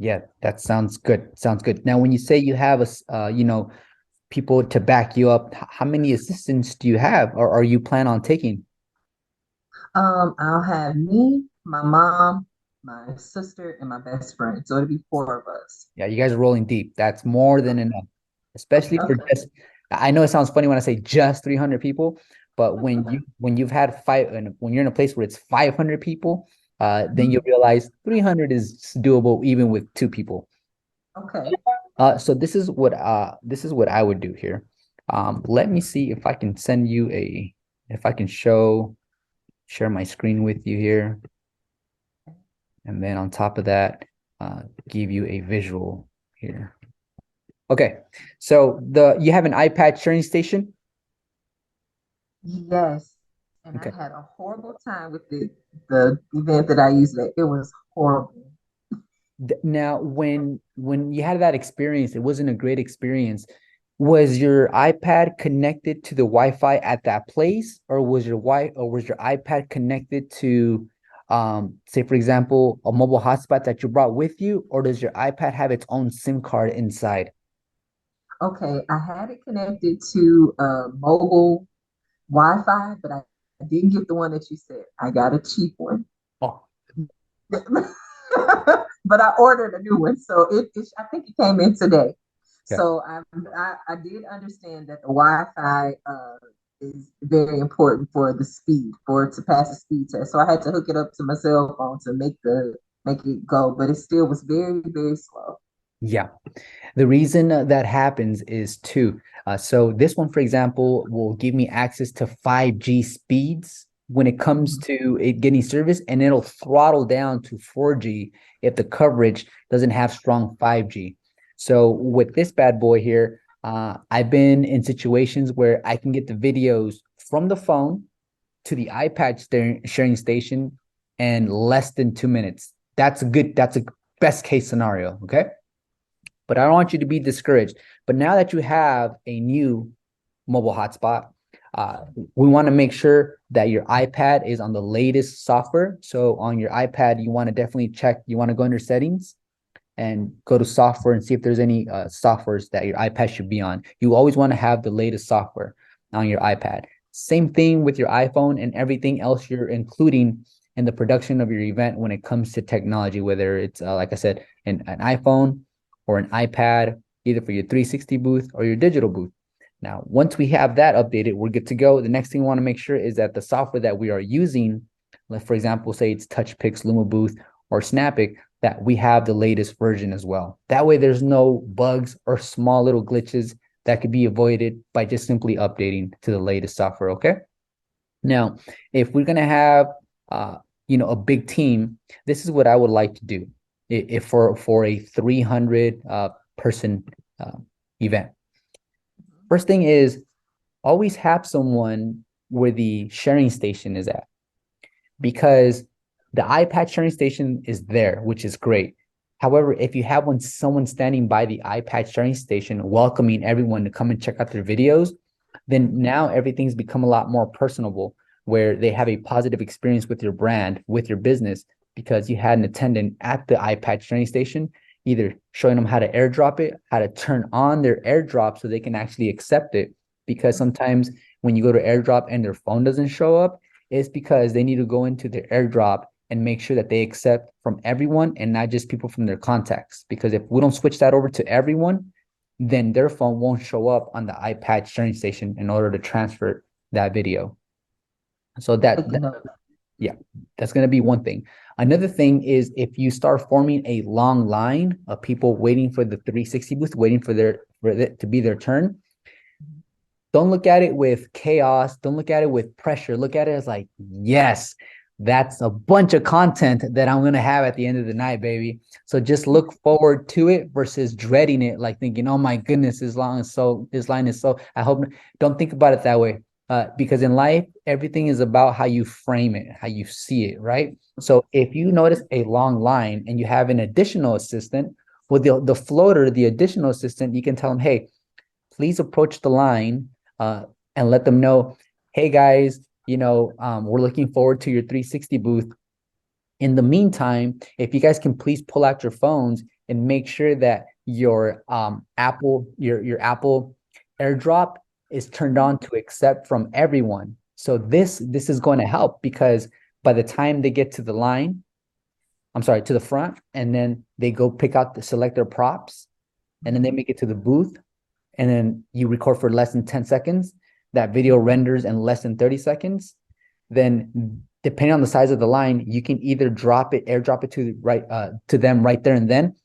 Yeah, that sounds good. Sounds good. Now, when you say you have people to back you up, how many assistants do you have, or are you plan on taking? I'll have me, my mom, my sister, and my best friend. So it'll be four of us. Yeah, you guys are rolling deep. That's more than enough, especially for just. I know it sounds funny when I say just 300 people, but when you've had five and when you're in a place where it's 500 people, then you realize 300 is doable even with two people. Okay. So this is what I would do here. Let me see if I can send you a if I can share my screen with you here, and then on top of that, give you a visual here. Okay, so the you have an iPad sharing station. Yes. And I Okay. had a horrible time with the event that I used. It was horrible. Now, when you had that experience, it wasn't a great experience. Was your iPad connected to the Wi-Fi at that place, or was your iPad connected to, say for example, a mobile hotspot that you brought with you, or does your iPad have its own SIM card inside? Okay, I had it connected to mobile Wi-Fi, but I didn't get the one that you said. I got a cheap one. Oh, But I ordered a new one, so I think it came in today. okay. So I did understand that the Wi-Fi is very important for the speed, for it to pass the speed test. So I had to hook it up to my cell phone to make it go, but it still was very slow. Yeah. The reason that happens is two. So this one, for example, will give me access to 5G speeds when it comes Mhm. to it getting service, and it'll throttle down to 4G if the coverage doesn't have strong 5G. So with this bad boy here, I've been in situations where I can get the videos from the phone to the iPad sharing station in less than 2 minutes. That's a best case scenario. Okay. But I don't want you to be discouraged. But now that you have a new mobile hotspot, uh, we want to make sure that your iPad is on the latest software. So on your iPad, you want to definitely check, you want to go under settings and go to software and see if there's any softwares that your iPad should be on. You always want to have the latest software on your iPad. Same thing with your iPhone and everything else you're including in the production of your event when it comes to technology, whether it's, like I said, an iPhone or an iPad, either for your 360 booth or your digital booth. Now, once we have that updated, we're good to go. The next thing we want to make sure is that the software that we are using, like for example, say it's TouchPix, Luma Booth, or Snapic, that we have the latest version as well. That way, there's no bugs or small little glitches that could be avoided by just simply updating to the latest software. Okay. Now, if we're gonna have a big team, this is what I would like to do. If for a 300 person uh, event. First thing is always have someone where the sharing station is at, because the iPad sharing station is there, which is great. However, if you have someone standing by the iPad sharing station, welcoming everyone to come and check out their videos, then now everything's become a lot more personable, where they have a positive experience with your brand, with your business, because you had an attendant at the iPad sharing station, either showing them how to airdrop it, how to turn on their airdrop so they can actually accept it. Because sometimes when you go to airdrop and their phone doesn't show up, it's because they need to go into their airdrop and make sure that they accept from everyone and not just people from their contacts. Because if we don't switch that over to everyone, then their phone won't show up on the iPad sharing station in order to transfer that video. So Taking notes. yeah, that's going to be one thing. Another thing is if you start forming a long line of people waiting for the 360 booth, waiting for it to be their turn, don't look at it with chaos. Don't look at it with pressure. Look at it as like, yes, that's a bunch of content that I'm going to have at the end of the night, baby. So just look forward to it versus dreading it, like thinking, oh my goodness, this line is so, I hope, don't think about it that way. Because in life, everything is about how you frame it, how you see it, right? So if you notice a long line and you have an additional assistant, with the floater, the additional assistant, you can tell them, hey, please approach the line uh, and let them know, hey guys, we're looking forward to your 360 booth. In the meantime, if you guys can please pull out your phones and make sure that your your Apple AirDrop is turned on to accept from everyone. So this is going to help because by the time they get to the line, I'm sorry, to the front, and then they go pick out the select their props, and then they make it to the booth, and then you record for less than 10 seconds, that video renders in less than 30 seconds, then depending on the size of the line, you can either airdrop it to them right there and then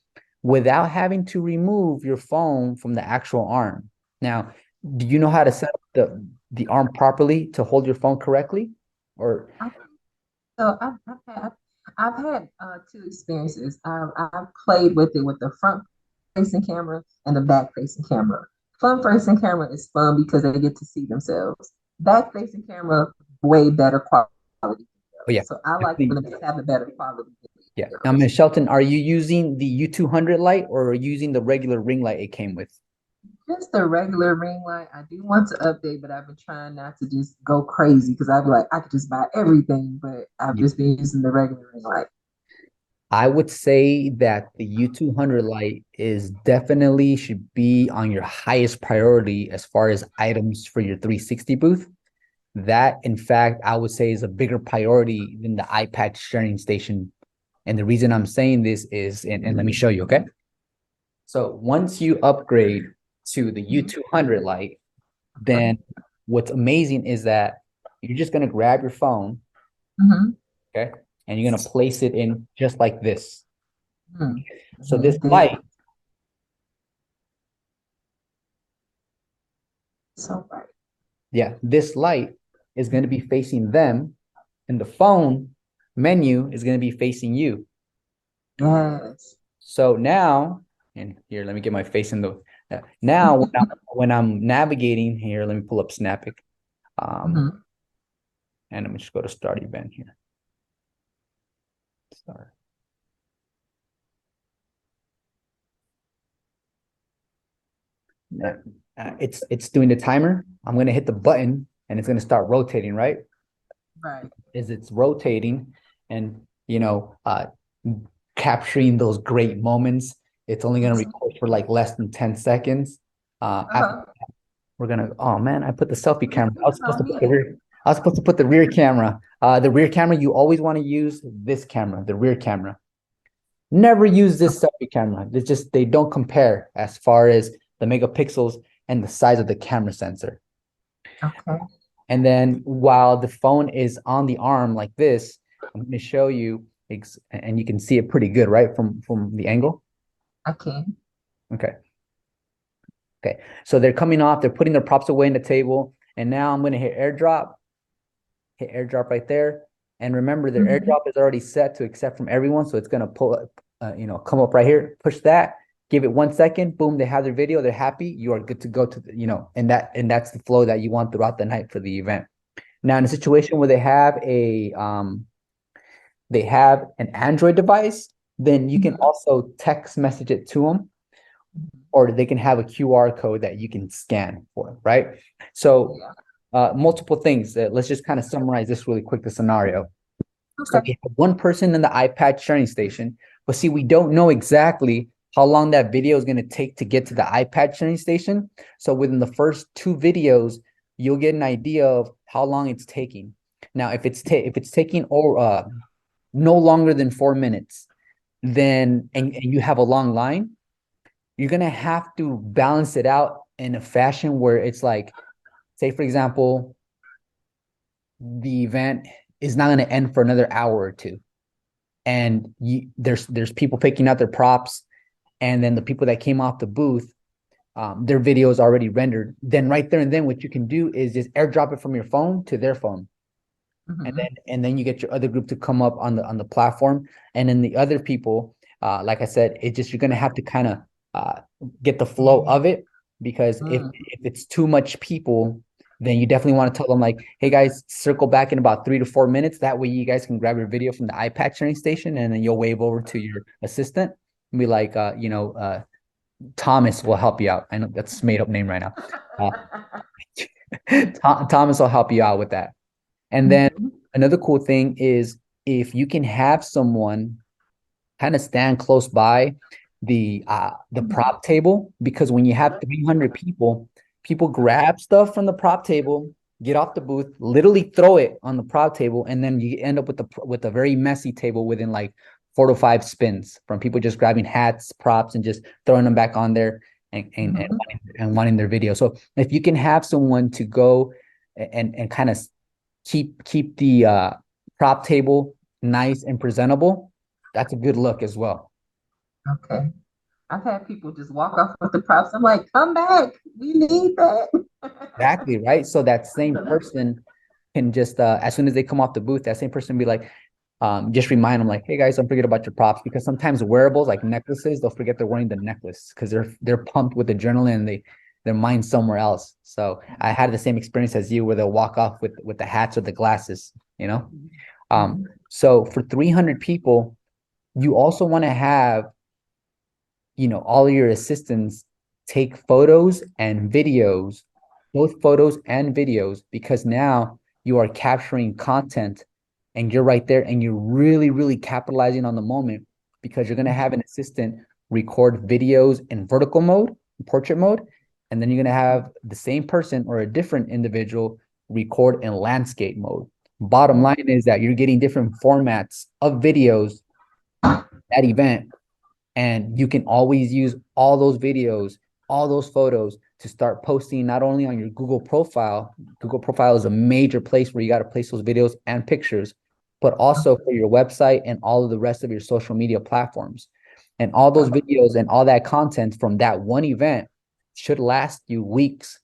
without having to remove your phone from the actual arm. Now, do you know how to set up the arm properly to hold your phone correctly? Or So I've had two experiences. I've played with it with the front facing camera and the back facing camera. Front facing camera is fun because they get to see themselves. Back facing camera, way better quality. oh yeah, So I like definitely. them to have a better quality Yeah. Now, videos. Ms. Shelton, are you using the U200 light or are you using the regular ring light it came with? Just the regular ring light. I do want to update, but I've been trying not to just go crazy because I'd be like, I could just buy everything, but I've Yeah. just been using the regular ring light. I would say that the U200 light is definitely should be on your highest priority as far as items for your 360 booth. That, in fact, I would say is a bigger priority than the iPad sharing station. And the reason I'm saying this is, and let me show you, okay? So once you upgrade to the U200 light, then what's amazing is that you're just going to grab your phone, Mm-hmm. okay? And you're going to place it in just like this. Mm-hmm. So this light, So right. yeah, this light is going to be facing them, and the phone menu is going to be facing you. Yes. So now, and here, let me get my face in the. Now, when I'm navigating here, let me pull up Snapic, Mm-hmm. and let me just go to start event here. Start. It's doing the timer. I'm gonna hit the button, and it's gonna start rotating, right? Right. As it's rotating, and capturing those great moments. It's only gonna record for like less than 10 seconds. After Uh-huh. we're gonna, oh man, I put the selfie camera. I was supposed to put the Yeah. rear. I was supposed to put the rear camera. The rear camera, you always want to use this camera, the rear camera. Never use this selfie camera. They don't compare as far as the megapixels and the size of the camera sensor. Okay. And then while the phone is on the arm like this, I'm going to show you, and you can see it pretty good, right, from the angle. I can. Okay. Okay. So they're coming off. They're putting their props away in the table, and now I'm going to hit AirDrop. Hit AirDrop right there. And remember, their Mm-hmm. AirDrop is already set to accept from everyone, so it's going to come up right here. Push that. Give it 1 second. Boom! They have their video. They're happy. You are good to go to and that's the flow that you want throughout the night for the event. Now, in a situation where they have an Android device, then you can also text message it to them, or they can have a QR code that you can scan for, right? So multiple things. Let's just kind of summarize this really quick, the scenario. So Okay. we have one person in the iPad sharing station, but see, we don't know exactly how long that video is going to take to get to the iPad sharing station. So within the first two videos, you'll get an idea of how long it's taking. Now, if it's taking no longer than 4 minutes, then and you have a long line, you're gonna have to balance it out in a fashion where it's like, say for example, the event is not going to end for another hour or two, and there's people picking out their props, and then the people that came off the booth, their video is already rendered. Then right there and then, what you can do is just airdrop it from your phone to their phone, and Mm-hmm. then you get your other group to come up on the platform, and then the other people, like I said, it's just you're going to have to kind of get the flow of it, because if it's too much people, then you definitely want to tell them like, hey guys, circle back in about 3 to 4 minutes. That way you guys can grab your video from the iPad sharing station, and then you'll wave over to your assistant and be like, Thomas will help you out. I know that's a made up name right now. Thomas will help you out with that. And then Mm-hmm. another cool thing is if you can have someone kind of stand close by the prop table, because when you have 300 people, people grab stuff from the prop table, get off the booth, literally throw it on the prop table, and then you end up with a very messy table within like 4 to 5 spins from people just grabbing hats, props, and just throwing them back on there and wanting their video. So if you can have someone to go and kind of keep the prop table nice and presentable, that's a good look as well. Okay. I've had people just walk off with the props. I'm like, come back. We need that. Exactly, right? So that same person can just as soon as they come off the booth, that same person be like, just remind them like, hey guys, don't forget about your props, because sometimes wearables like necklaces, they'll forget they're wearing the necklace because they're pumped with adrenaline and their mind's somewhere else. So I had the same experience as you where they'll walk off with the hats or the glasses, you know? So for 300 people, you also want to have, all of your assistants take photos and videos, both photos and videos, because now you are capturing content and you're right there and you're really, really capitalizing on the moment, because you're going to have an assistant record videos in vertical mode, portrait mode, and then you're going to have the same person or a different individual record in landscape mode. Bottom line is that you're getting different formats of videos at event, and you can always use all those videos, all those photos to start posting not only on your Google profile. Google profile is a major place where you got to place those videos and pictures, but also for your website and all of the rest of your social media platforms. And all those videos and all that content from that one event should last you weeks.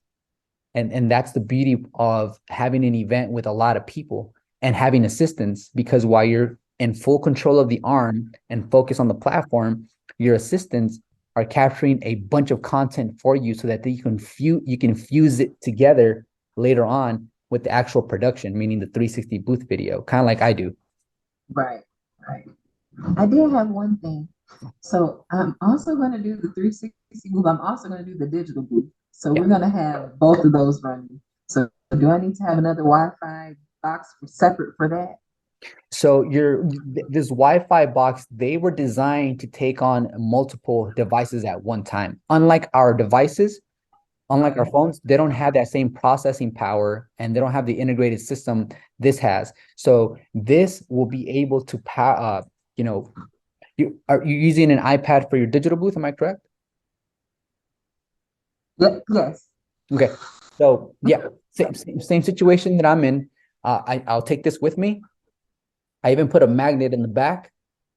And that's the beauty of having an event with a lot of people and having assistants, because while you're in full control of the arm and focus on the platform, your assistants are capturing a bunch of content for you so that you can fuse it together later on with the actual production, meaning the 360 booth video, kind of like I do. Right, right. I did have one thing. So I'm also going to do the 360 booth. I'm also going to do the digital booth. So we're going to have both of those running. So do I need to have another Wi-Fi box separate for that? So this Wi-Fi box, they were designed to take on multiple devices at one time. Unlike our devices, unlike our phones, they don't have that same processing power and they don't have the integrated system this has. So this will be able to are you using an iPad for your digital booth? Am I correct? Yes. Okay. So yeah, same situation that I'm in. I'll take this with me. I even put a magnet in the back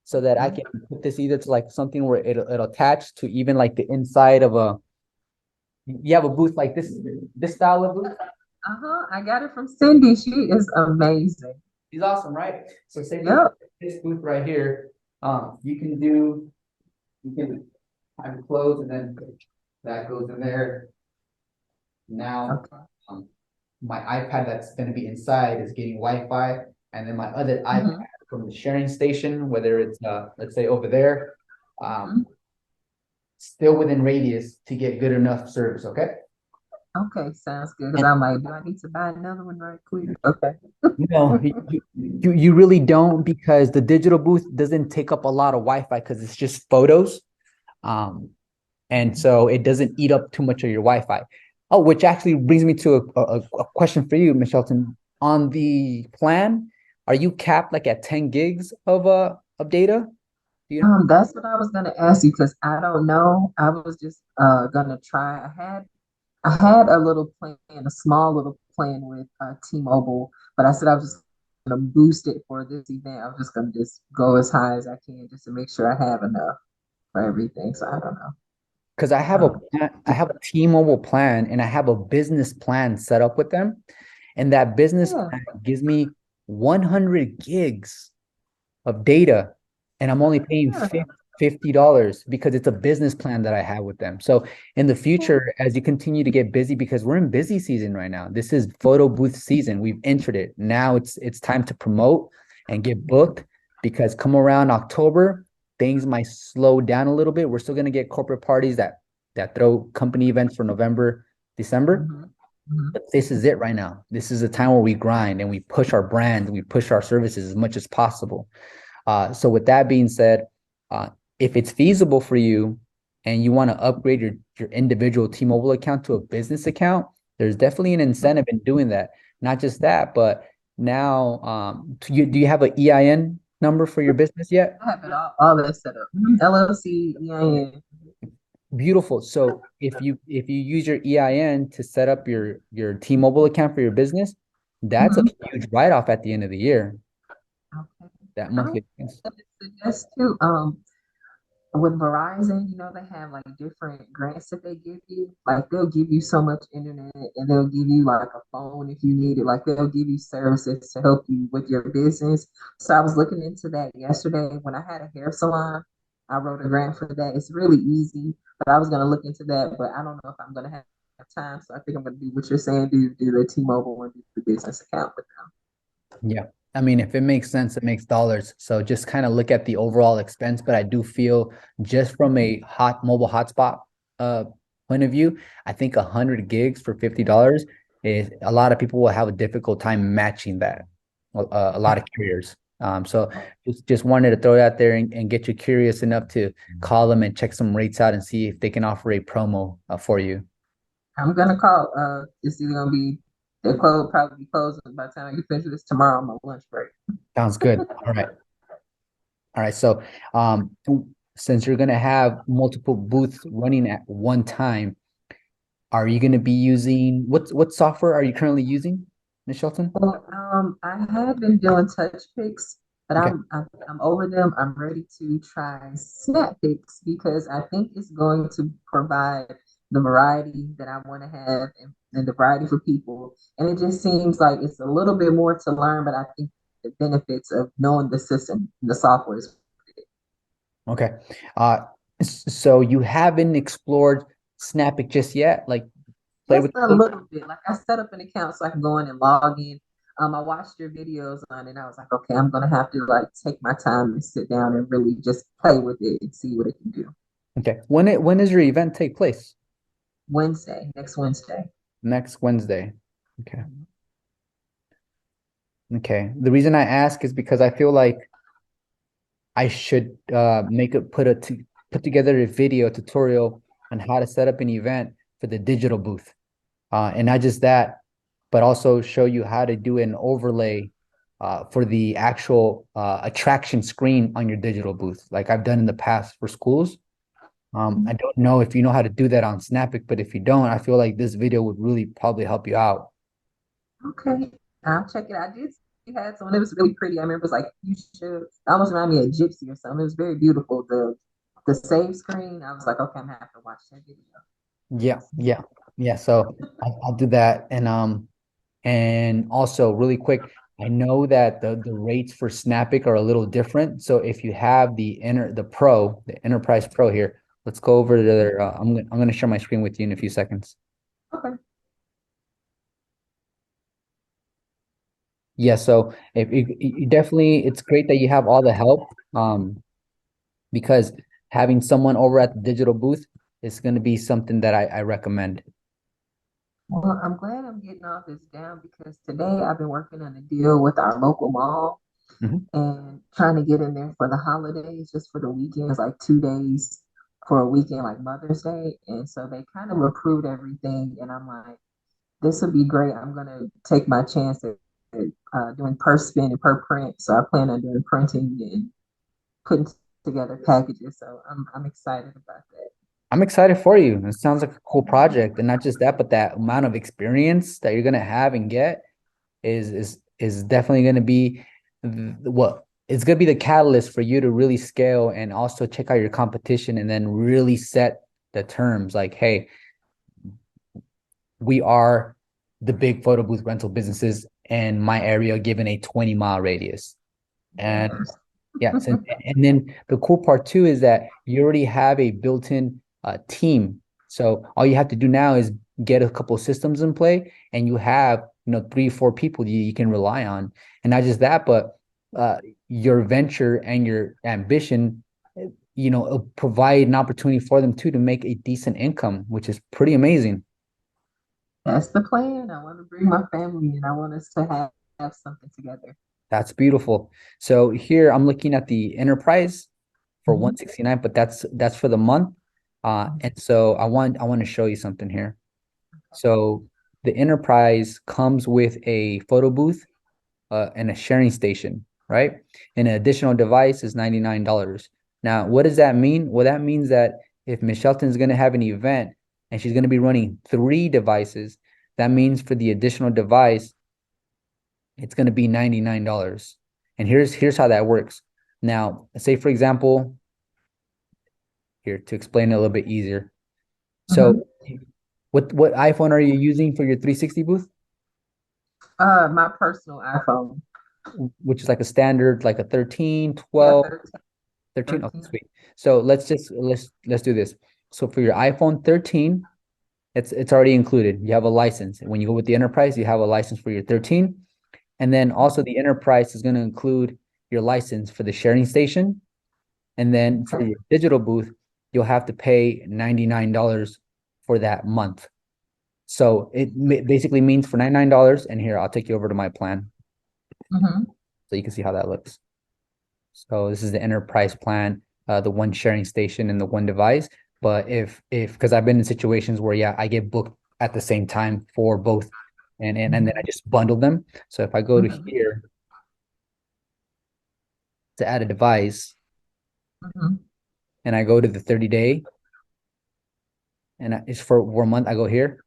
so that I can put this either to like something where it'll attach to even like the inside of you have a booth like this style of booth. I got it from Cindy. She is amazing. She's awesome, right? So say this booth right here, you can have it closed and then that goes in there. Now, my iPad that's going to be inside is getting Wi-Fi, and then my other iPad from the sharing station, whether it's let's say over there, still within radius to get good enough service. Okay. Okay, sounds good. Because I'm like, do I need to buy another one right quick? Okay. No, you really don't, because the digital booth doesn't take up a lot of Wi-Fi because it's just photos. And so it doesn't eat up too much of your Wi-Fi. Oh, which actually brings me to a question for you, Ms. Shelton. On the plan, are you capped like at 10 gigs of data? That's what I was gonna ask you because I don't know. I was just gonna try. I had a little plan, a small little plan with T-Mobile, but I said I was just gonna boost it for this event. I was just gonna just go as high as I can just to make sure I have enough for everything. So I don't know. Because I have a T-Mobile plan and I have a business plan set up with them, and that business plan gives me 100 gigs of data, and I'm only paying $50 because it's a business plan that I have with them. So in the future, as you continue to get busy, because we're in busy season right now, this is photo booth season. We've entered it. Now it's time to promote and get booked, because come around October, things might slow down a little bit. We're still going to get corporate parties that throw company events for November, December. Mhm. But this is it right now. This is a time where we grind and we push our brand, we push our services as much as possible. So with that being said, if it's feasible for you and you want to upgrade your individual T-Mobile account to a business account, there's definitely an incentive in doing that. Not just that, but now, do you have an EIN number for your business yet? I have it all that set up. LLC, EIN. Beautiful. So if you use your EIN to set up your T-Mobile account for your business, that's a Mhm. huge write-off at the end of the year. Okay. That I was monthly expense. gonna suggest too, with Verizon, they have like different grants that they give you. Like they'll give you so much internet and they'll give you like a phone if you need it. Like they'll give you services to help you with your business. So I was looking into that yesterday when I had a hair salon. I wrote a grant for that. It's really easy, but I was gonna look into that, but I don't know if I'm gonna have time. So I think I'm gonna do what you're saying, do the T-Mobile and do the business account with them. Yeah. I mean, if it makes sense, it makes dollars. So just kind of look at the overall expense. But I do feel just from a mobile hotspot uh point of view, I think 100 gigs for $50 is a lot of people will have a difficult time matching that. A lot of carriers. So just wanted to throw it out there and get you curious enough to call them and check some rates out and see if they can offer a promo for you. I'm gonna call. It's either gonna be the close probably be closing by the time I get finished with this tomorrow on my lunch break. Sounds good. All right. All right. So, since you're going to have multiple booths running at one time, are you going to be using what software are you currently using, Ms. Shelton? Well, I have been doing touch picks, but Okay. I'm over them. I'm ready to try snap picks because I think it's going to provide the variety that I want to have and the variety for people. And it just seems like it's a little bit more to learn, but I think the benefits of knowing the system, the software is Okay. Uh, so you haven't explored Snappic just yet? Like play just with a little bit. Like I set up an account so I can go in and log in. I watched your videos on it and I was like, okay, I'm gonna have to like take my time and sit down and really just play with it and see what it can do. Okay. When does your event take place? Wednesday, next Wednesday. Next Wednesday. Okay. Okay. The reason I ask is because I feel like I should make it put together a video tutorial on how to set up an event for the digital booth. And not just that, but also show you how to do an overlay for the actual attraction screen on your digital booth, like I've done in the past for schools. I don't know if you know how to do that on Snapic, but if you don't, I feel like this video would really probably help you out. Okay, I'll check it. I did see you had someone. It was really pretty. I remember it was like you should. It almost reminded me of Gypsy or something. It was very beautiful. The save screen. I was like, okay, I'm gonna have to watch that video. Yeah, yeah, yeah. So I'll do that, and also really quick, I know that the rates for Snapic are a little different. So if you have the Enterprise Pro here, let's go over to their. I'm gonna share my screen with you in a few seconds. Okay. Yeah, so if you definitely, it's great that you have all the help, because having someone over at the digital booth is going to be something that I recommend. Well, I'm glad I'm getting all this down because today I've been working on a deal with our local mall Mhm. and trying to get in there for the holidays, just for the weekends, like 2 days for a weekend, like Mother's Day. And so they kind of approved everything. And I'm like, this would be great. I'm going to take my chance at doing per spin and per print. So I plan on doing printing and putting together packages. So I'm excited about that. I'm excited for you. It sounds like a cool project, and not just that, but that amount of experience that you're gonna have and get is definitely gonna be what it's gonna be the catalyst for you to really scale and also check out your competition and then really set the terms like, hey, we are the big photo booth rental businesses in my area given a 20-mile radius. And Yes. yeah, so, and then the cool part too is that you already have a built-in team. So all you have to do now is get a couple of systems in play, and you have 3, 4 people you can rely on. And not just that, but your venture and your ambition, provide an opportunity for them too to make a decent income, which is pretty amazing. That's the plan. I want to bring my family and I want us to have something together. That's beautiful. So here I'm looking at the enterprise for Mhm. 169, but that's for the month. And so I want to show you something here. So the enterprise comes with a photo booth and a sharing station, right? And an additional device is $99. Now, what does that mean? Well, that means that if Miss Shelton's going to have an event and she's going to be running 3 devices, that means for the additional device, it's going to be $99. And here's how that works. Now, say for example, here to explain it a little bit easier. Mhm. So, what iPhone are you using for your 360 booth? My personal iPhone. Which is like a standard, like a 13, Yeah, 12, 13, 13. Okay, 13. sweet. So let's do this. So for your iPhone 13, it's already included. You have a license. When you go with the enterprise, you have a license for your 13. And then also the enterprise is going to include your license for the sharing station. And then for Okay. your digital booth, you'll have to pay $99 for that month. So it basically means for $99, and here I'll take you over to my plan Hmm. so you can see how that looks. So this is the enterprise plan, the one sharing station and the one device. But if because I've been in situations where yeah, I get booked at the same time for both, and then I Hmm. just bundle them. So if I go to Hmm. here to add a device Hmm. and I go to the 30-day and it's for 1 month, I go here.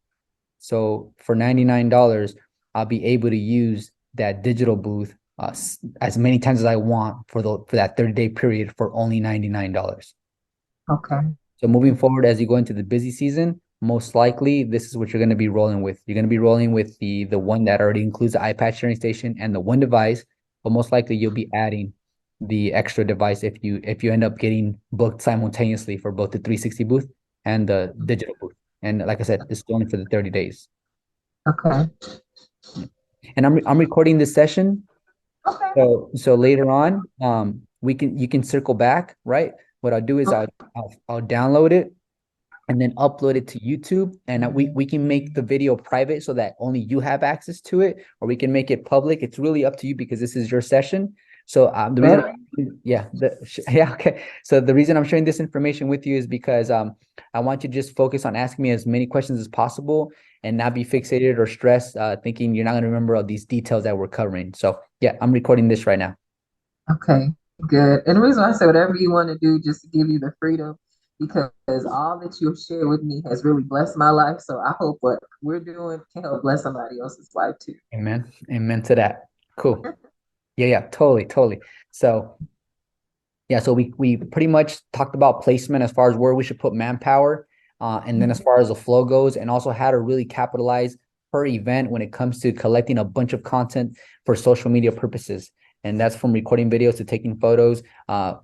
So for $99, I'll be able to use that digital booth as many times as I want for that 30-day period for only $99. Okay. So moving forward, as you go into the busy season, most likely this is what you're going to be rolling with. You're going to be rolling with the one that already includes the iPad sharing station and the one device, but most likely you'll be adding the extra device if you end up getting booked simultaneously for both the 360 booth and the digital booth. And like I said, this is only for the 30 days. Okay. And I'm recording this session. Okay. So later on, you can circle back, right? What I'll do is Okay. I'll download it and then upload it to YouTube. And we can make the video private so that only you have access to it, or we can make it public. It's really up to you because this is your session. So the reason, Really? yeah, yeah, okay. So the reason I'm sharing this information with you is because I want you to just focus on asking me as many questions as possible and not be fixated or stressed, thinking you're not going to remember all these details that we're covering. So yeah, I'm recording this right now. Okay. Good. And the reason why I say whatever you want to do, just to give you the freedom, because all that you've shared with me has really blessed my life. So I hope what we're doing can help bless somebody else's life too. Amen. Amen to that. Cool. Yeah, yeah, totally, totally. So yeah, so we pretty much talked about placement as far as where we should put manpower, and then as far as the flow goes, and also how to really capitalize per event when it comes to collecting a bunch of content for social media purposes. And that's from recording videos to taking photos,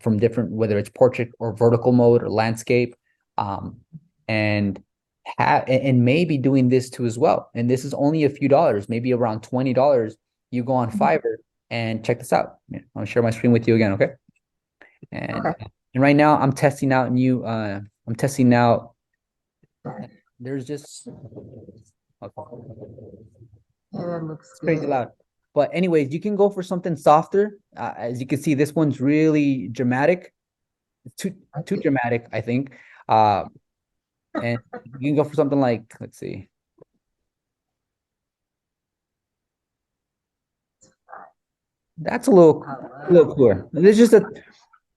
from different, whether it's portrait or vertical mode or landscape, um, and and maybe doing this too as well. And this is only a few dollars, maybe around $20. You go on Fiverr and check this out. Yeah, I'll share my screen with you again, okay? And Okay. and right now I'm testing out there's just okay. Yeah, that looks It's crazy good. loud. But anyways, you can go for something softer. As you can see, this one's really dramatic. It's too Okay. dramatic, I think. Uh, and you can go for something like, let's see, that's I a little love cooler. There's just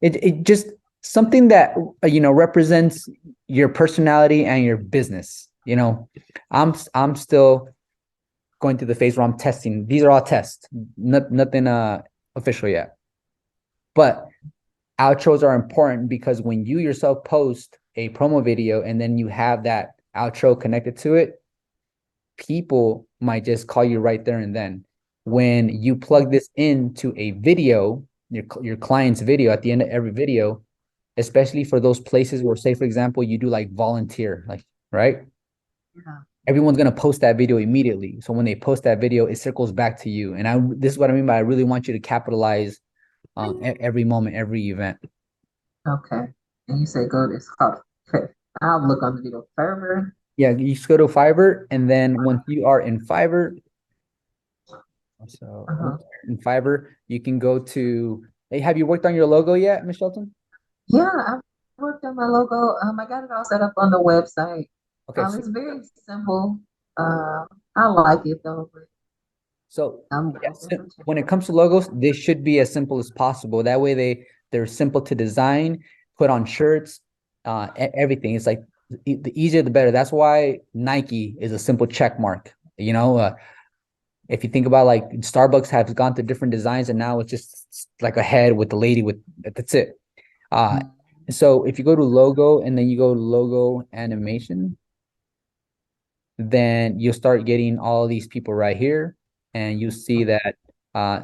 it just something that represents your personality and your business. I'm still going through the phase where I'm testing. These are all tests, nothing official yet. But outros are important because when you yourself post a promo video and then you have that outro connected to it, people might just call you right there and then. When you plug this into a video, your client's video at the end of every video, especially for those places where, say, for example, you do like volunteer, like, right? it. Yeah. Everyone's gonna post that video immediately. So when they post that video, it circles back to you. And this is what I mean by I really want you to capitalize every moment, every event. Okay. And you say go to it's called okay. I'll look on the video further. Yeah, you just go to Fiverr, and then once you are in Fiverr, so Uh-huh. once you're in Fiverr, you can go to. Hey, have you worked on your logo yet, Miss Shelton? Yeah, I worked on my logo. I got it all set up on the website. Okay, It's very simple. Uh, I like it though, but so I'm yes, open for when it change. comes to logos, they should be as simple as possible. That way, they're simple to design, put on shirts, everything. It's like the easier the better. That's why Nike is a simple check mark. If you think about like Starbucks has gone to different designs, and now it's just like a head with the lady with that's it. Uh, so if you go to logo and then you go to logo animation, then you'll start getting all these people right here, and you see that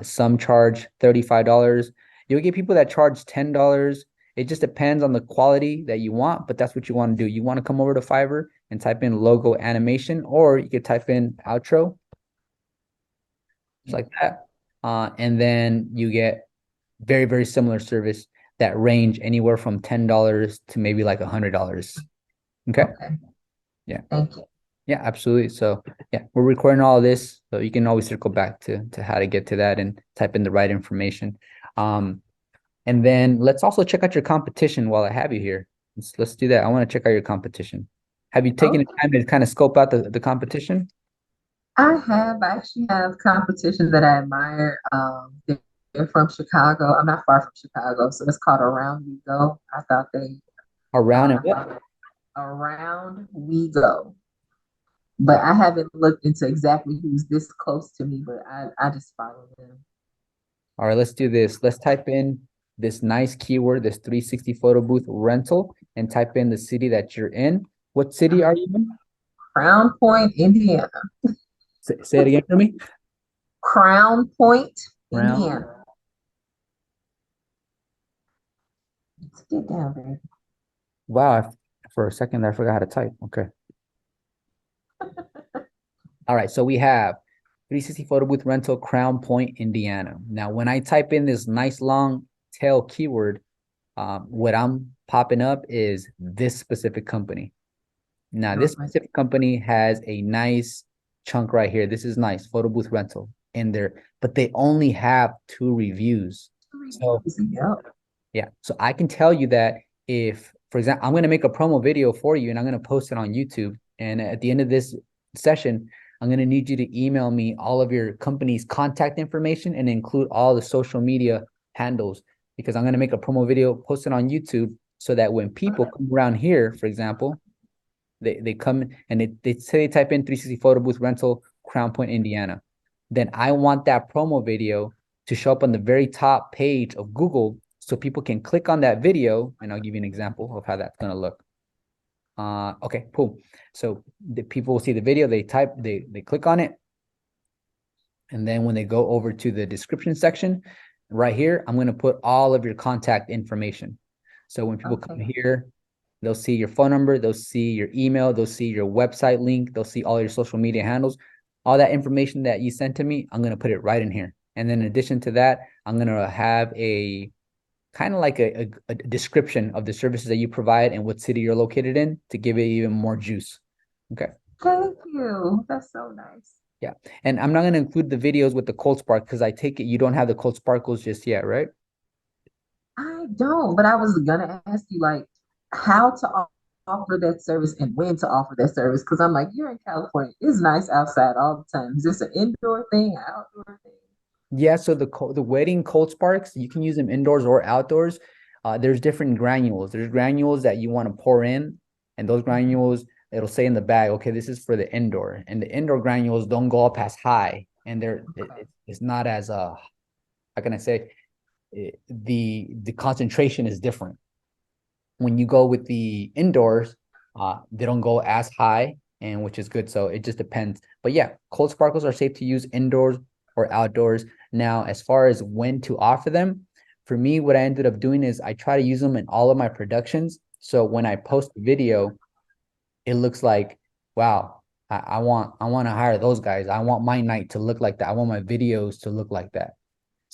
some charge $35. You'll get people that charge $10. It just depends on the quality that you want, but that's what you want to do. You want to come over to Fiverr and type in logo animation, or you could type in outro, just like that. And then you get very, very similar service that range anywhere from $10 to maybe like $100. Okay. Okay, Yeah. thank you. Yeah, absolutely. So yeah, we're recording all of this, so you can always circle back to how to get to that and type in the right information. And then let's also check out your competition while I have you here. Let's do that. I want to check out your competition. Have you taken the Okay. time to kind of scope out the competition? I actually have competition that I admire. They're from Chicago. I'm not far from Chicago, so it's called Around We Go. I thought they Around and I what? thought Around We Go. But I haven't looked into exactly who's this close to me, but I just follow them. All right, let's do this. Let's type in this nice keyword, this 360 photo booth rental, and type in the city that you're in. What city are you in? Crown Point, Indiana. Say it again for me. Crown Point, Round. Indiana. Let's get down there. Wow, for a second I forgot how to type. Okay. All right, so we have 360 photo booth rental, Crown Point, Indiana. Now, when I type in this nice long tail keyword, what I'm popping up is this specific company. Now, this Okay. specific company has a nice chunk right here. This is nice, photo booth rental in there, but they only have 2 reviews. So Yep. yeah. So I can tell you that if, for example, I'm going to make a promo video for you and I'm going to post it on YouTube. And at the end of this session, I'm going to need you to email me all of your company's contact information and include all the social media handles, because I'm going to make a promo video, post it on YouTube, so that when people come around here, for example, they come and they say they type in 360 photo booth rental, Crown Point, Indiana. Then I want that promo video to show up on the very top page of Google, so people can click on that video, and I'll give you an example of how that's going to look. Okay, cool. So the people will see the video, they click on it, and then when they go over to the description section, right here, I'm going to put all of your contact information. So when people come Okay. here, they'll see your phone number, they'll see your email, they'll see your website link, they'll see all your social media handles. All that information that you sent to me, I'm going to put it right in here. And then in addition to that, I'm going to have a kind of like a description of the services that you provide and what city you're located in to give it even more juice. Okay. Thank you. That's so nice. Yeah. And I'm not going to include the videos with the cold spark because I take it you don't have the cold sparkles just yet, right? I don't, but I was gonna ask you like how to offer that service and when to offer that service because I'm like, you're in California. It's nice outside all the time. Is this an indoor thing, outdoor thing? Yeah, so the wedding cold sparks, you can use them indoors or outdoors. There's different granules. There's granules that you want to pour in, and those granules, it'll say in the bag, okay, this is for the indoor. And the indoor granules don't go up as high, and it's not as how can I say, the concentration is different. When you go with the indoors, they don't go as high, and which is good. So it just depends. But yeah, cold sparkles are safe to use indoors or outdoors. Now, as far as when to offer them, for me, what I ended up doing is I try to use them in all of my productions. So when I post a video, it looks like, wow, I want to hire those guys. I want my night to look like that. I want my videos to look like that.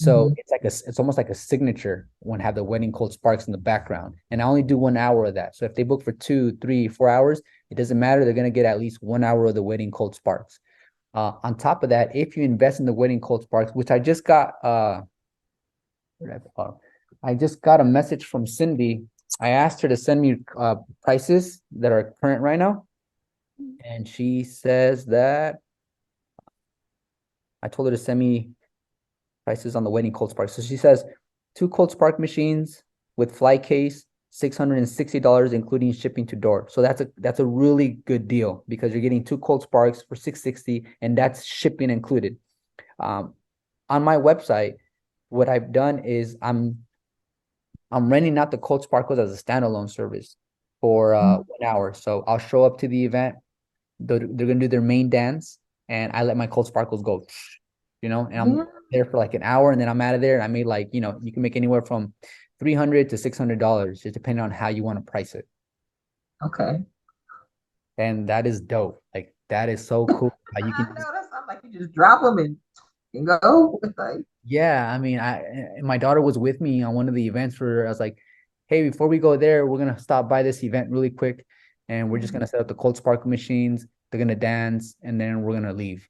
So it's almost like a signature when have the wedding cold sparks in the background. And I only do 1 hour of that. So if they book for 2, 3, 4 hours, it doesn't matter. They're gonna get at least 1 hour of the wedding cold sparks. On top of that, if you invest in the wedding cold sparks, which I just got I just got a message from Cindy. I asked her to send me prices that are current right now. And she says that I told her to send me prices on the wedding cold spark. So she says 2 cold spark machines with fly case, $660, including shipping to door. So that's a really good deal because you're getting 2 cold sparks for $660, and that's shipping included. On my website, what I've done is I'm renting out the cold sparkles as a standalone service for 1 hour. So I'll show up to the event. They're gonna do their main dance, and I let my cold sparkles go, and I'm Yeah. there for like an hour, and then I'm out of there. And I made like, you can make anywhere from $300 to $600, just depending on how you want to price it. Okay. And that is dope. Like that is so cool. How you I can, know that sounds like you just drop them and go. It's like, yeah. I mean, my daughter was with me on one of the events where I was like, hey, before we go there, we're gonna stop by this event really quick, and we're just gonna set up the cold sparkle machines. They're gonna dance, and then we're gonna leave.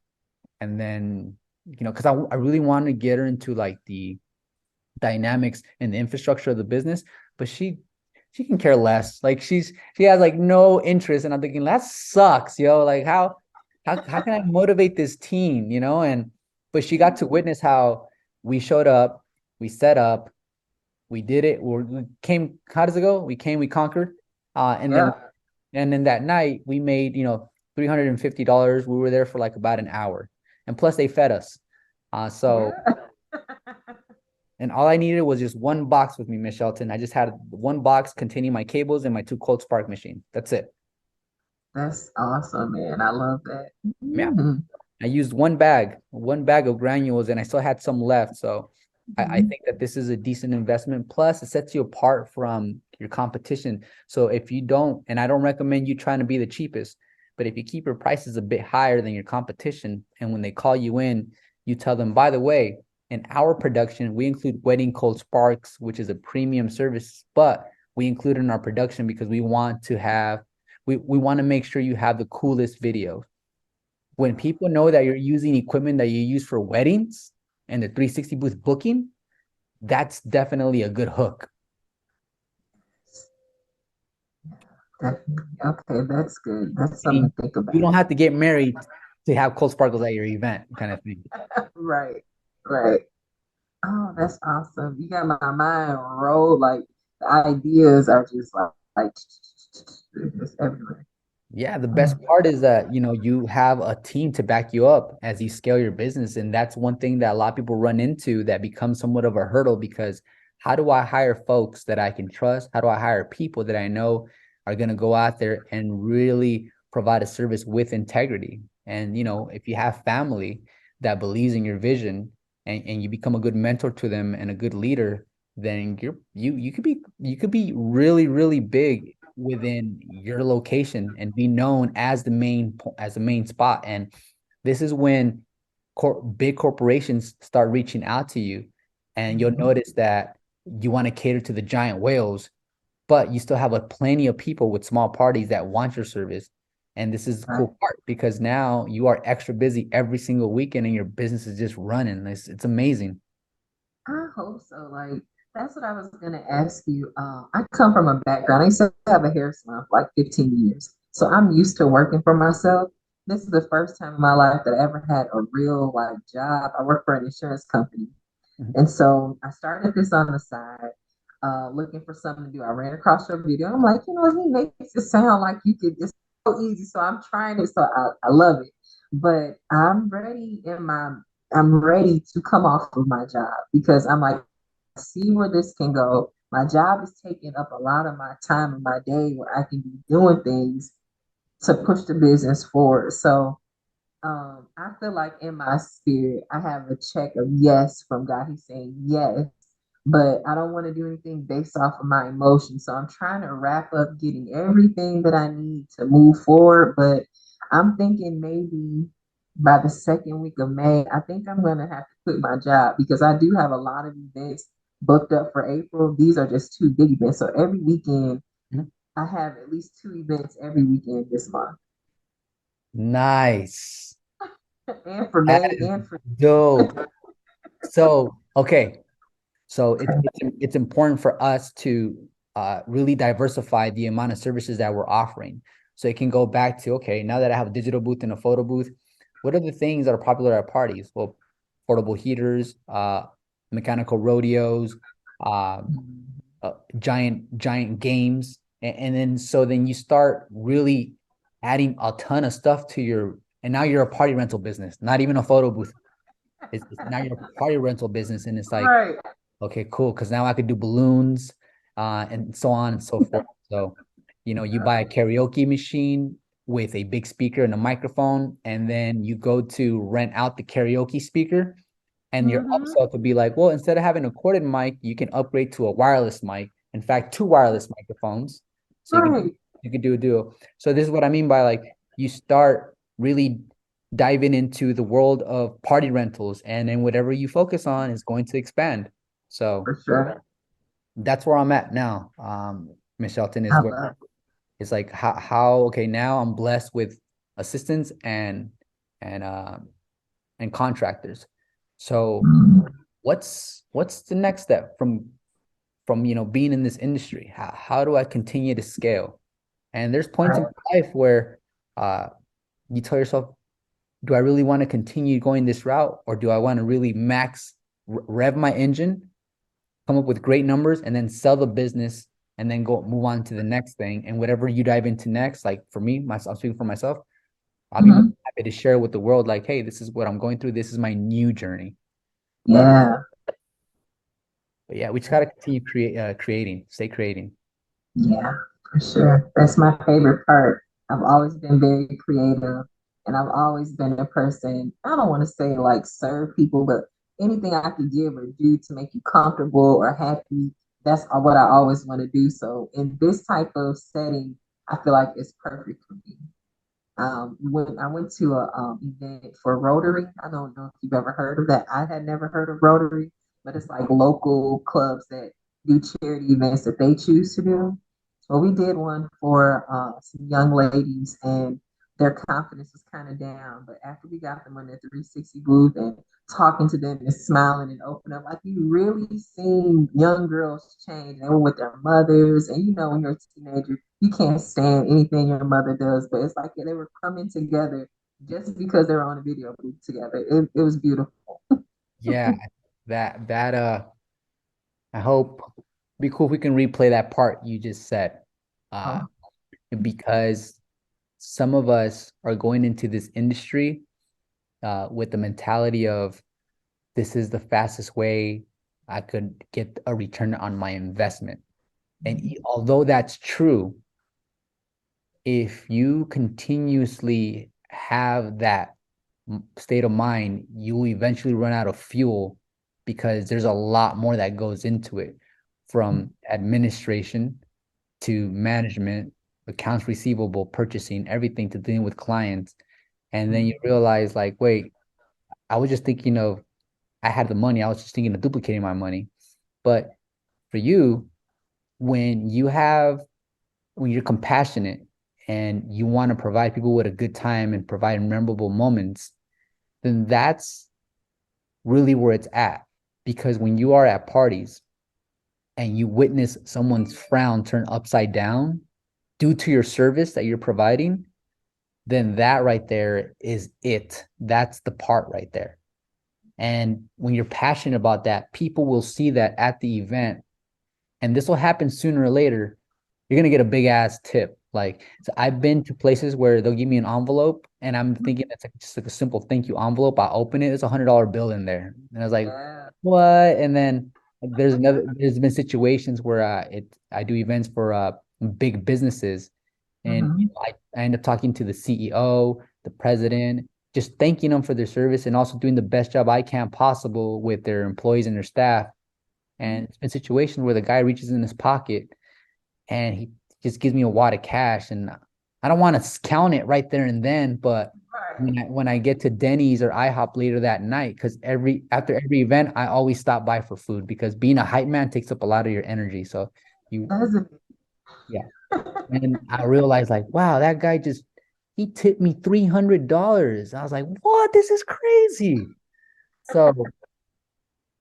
And then, because I really want to get her into like the dynamics and the infrastructure of the business, but she can care less. Like she has like no interest, and I'm thinking that sucks, yo. Like how can I motivate this teen, And but she got to witness how we showed up, we set up, we did it. We came. How does it go? We came, we conquered, and then yeah, that night we made $350. We were there for like about an hour, and plus they fed us. So yeah. and all I needed was just one box with me, Miss Shelton. I just had one box containing my cables and my 2 cold spark machines. That's it. That's awesome, man. I love that. Yeah. Mhm. I used one bag of granules, and I still had some left. So I think that this is a decent investment. Plus, it sets you apart from your competition. So if you don't, and I don't recommend you trying to be the cheapest, but if you keep your prices a bit higher than your competition, and when they call you in, you tell them, by the way, in our production, we include wedding cold sparks, which is a premium service, but we include in our production because we want to make sure you have the coolest videos. When people know that you're using equipment that you use for weddings and the 360 booth booking, that's definitely a good hook. Definitely. Okay, that's good. That's I something mean, to think you about. don't have to get married to have cold sparkles at your event, kind of thing. Right, right. Oh, that's awesome. You got my mind rolled. Like the ideas are just like it's everywhere. Yeah, the best Mm. part is that, you have a team to back you up as you scale your business. And that's one thing that a lot of people run into that becomes somewhat of a hurdle because how do I hire folks that I can trust? How do I hire people that I know are going to go out there and really provide a service with integrity? And, if you have family that believes in your vision and you become a good mentor to them and a good leader, then you could be really, really big within your location and be known as the main spot. And this is when big corporations start reaching out to you, and you'll Mhm. notice that you want to cater to the giant whales, but you still have a plenty of people with small parties that want your service. And this is the Right. cool part because now you are extra busy every single weekend and your business is just running. It's amazing. I hope so. Like that's what I was gonna ask you. I come from a background. I used to have a hair salon for like 15 years. So I'm used to working for myself. This is the first time in my life that I ever had a real like job. I work for an insurance company. Mhm. And so I started this on the side, looking for something to do. I ran across your video. I'm like, he makes it sound like you could, it's so easy. So I'm trying it. So I love it. But I'm ready to come off of my job because I'm like, see where this can go. My job is taking up a lot of my time and my day where I can be doing things to push the business forward. So I feel like in my spirit, I have a check of yes from God. He's saying yes, but I don't want to do anything based off of my emotions. So I'm trying to wrap up getting everything that I need to move forward. But I'm thinking maybe by the second week of May, I think I'm gonna have to quit my job because I do have a lot of events booked up for April. These are just two big events. So every weekend, Mhm. I have at least two events every weekend this month. Nice. And for That May is and for dope. So, okay. So it's important for us to really diversify the amount of services that we're offering. So it can go back to, okay, now that I have a digital booth and a photo booth, what are the things that are popular at parties? Well, portable heaters, mechanical rodeos, uh, giant games, and then so then you start really adding a ton of stuff to your, and now you're a party rental business, not even a photo booth. It's now you're a party rental business, and it's like, right. okay, cool. Because now I could do balloons, and so on and so forth. So, you buy a karaoke machine with a big speaker and a microphone, and then you go to rent out the karaoke speaker. And your Mm-hmm. upsell could be like, well, instead of having a corded mic, you can upgrade to a wireless mic. In fact, two wireless microphones. So Right. you could do a duo. So this is what I mean by like you start really diving into the world of party rentals, and then whatever you focus on is going to expand. So For sure. that's where I'm at now. Miss Shelton, is I where love it's like how okay, now I'm blessed with assistants and uh and contractors. So it. what's the next step from being in this industry? How do I continue to scale? And there's points in Right. my life where uh you tell yourself, do I really want to continue going this route, or do I want to really max rev my engine, come up with great numbers, and then sell the business, and then go move on to the next thing? And whatever you dive into next, like for me, myself, I'm speaking for myself, I'll be Mhm. happy to share with the world, like, hey, this is what I'm going through. This is my new journey. But Yeah. but yeah, we just gotta continue creating, stay creating. Yeah, for sure. That's my favorite part. I've always been very creative and I've always been a person, I don't want to say like serve people, but anything I could give or do to make you comfortable or happy, that's what I always want to do. So in this type of setting, I feel like it's perfect for me. When I went to a event for Rotary, I don't know if you've ever heard of that. I had never heard of Rotary, but it's like local clubs that do charity events that they choose to do. Well, we did one for some young ladies, and their confidence was kind of down. But after we got them on the 360 booth and talking to them and smiling and opening up, like you really seen young girls change. They were with their mothers, and when you're a teenager, you can't stand anything your mother does, but it's like they were coming together just because they were on a video booth together. It was beautiful. Yeah, that I hope be cool if we can replay that part you just said. Uh, Oh, because some of us are going into this industry with the mentality of, this is the fastest way I could get a return on my investment. And although that's true, if you continuously have that state of mind, you will eventually run out of fuel, because there's a lot more that goes into it, from administration to management, accounts receivable, purchasing, everything to dealing with clients. And then you realize, like, wait, I was just thinking of, I had the money, I was just thinking of duplicating my money. But for you, when you have when you're compassionate and you want to provide people with a good time and provide memorable moments, then that's really where it's at. Because when you are at parties and you witness someone's frown turn upside down due to your service that you're providing, then that right there is it. That's the part right there. And when you're passionate about that, people will see that at the event, and this will happen sooner or later. You're gonna get a big ass tip. Like, so I've been to places where they'll give me an envelope, and I'm thinking it's like just like a simple thank you envelope. I open it, there's $100 bill in there, and I was like, yeah. what? And then there's been situations where I do events for big businesses, and Mhm. I end up talking to the CEO, the president, just thanking them for their service, and also doing the best job I can possible with their employees and their staff. And it's been situations where the guy reaches in his pocket and he just gives me a wad of cash, and I don't want to count it right there and then, but when I get to Denny's or IHOP later that night, because after every event, I always stop by for food because being a hype man takes up a lot of your energy. So you, Doesn't it? yeah. And I realized like, wow, that guy just he tipped me $300. I was like, what? This is crazy.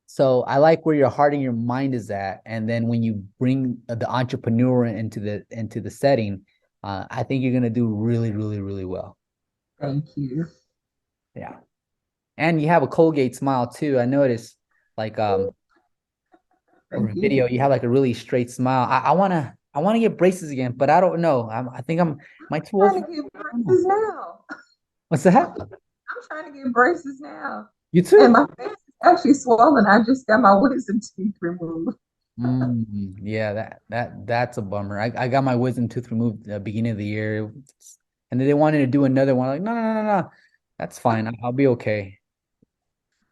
So I like where your heart and your mind is at. And then when you bring the entrepreneur into the setting, I think you're gonna do really, really, really well. Thank you. Yeah. And you have a Colgate smile too. I noticed like over Thank video, you. you have like a really straight smile. I wanna get braces again, but I don't know. I think I'm my too old I'm for trying to get I don't know. braces now. What's that? I'm trying to get braces now. You And too? my face is actually swollen. I just got my wisdom teeth removed. Yeah, that's a bummer. I got my wisdom tooth removed at the beginning of the year, and then they wanted to do another one. Like, no, no, no, no, no. That's fine. I'll be okay.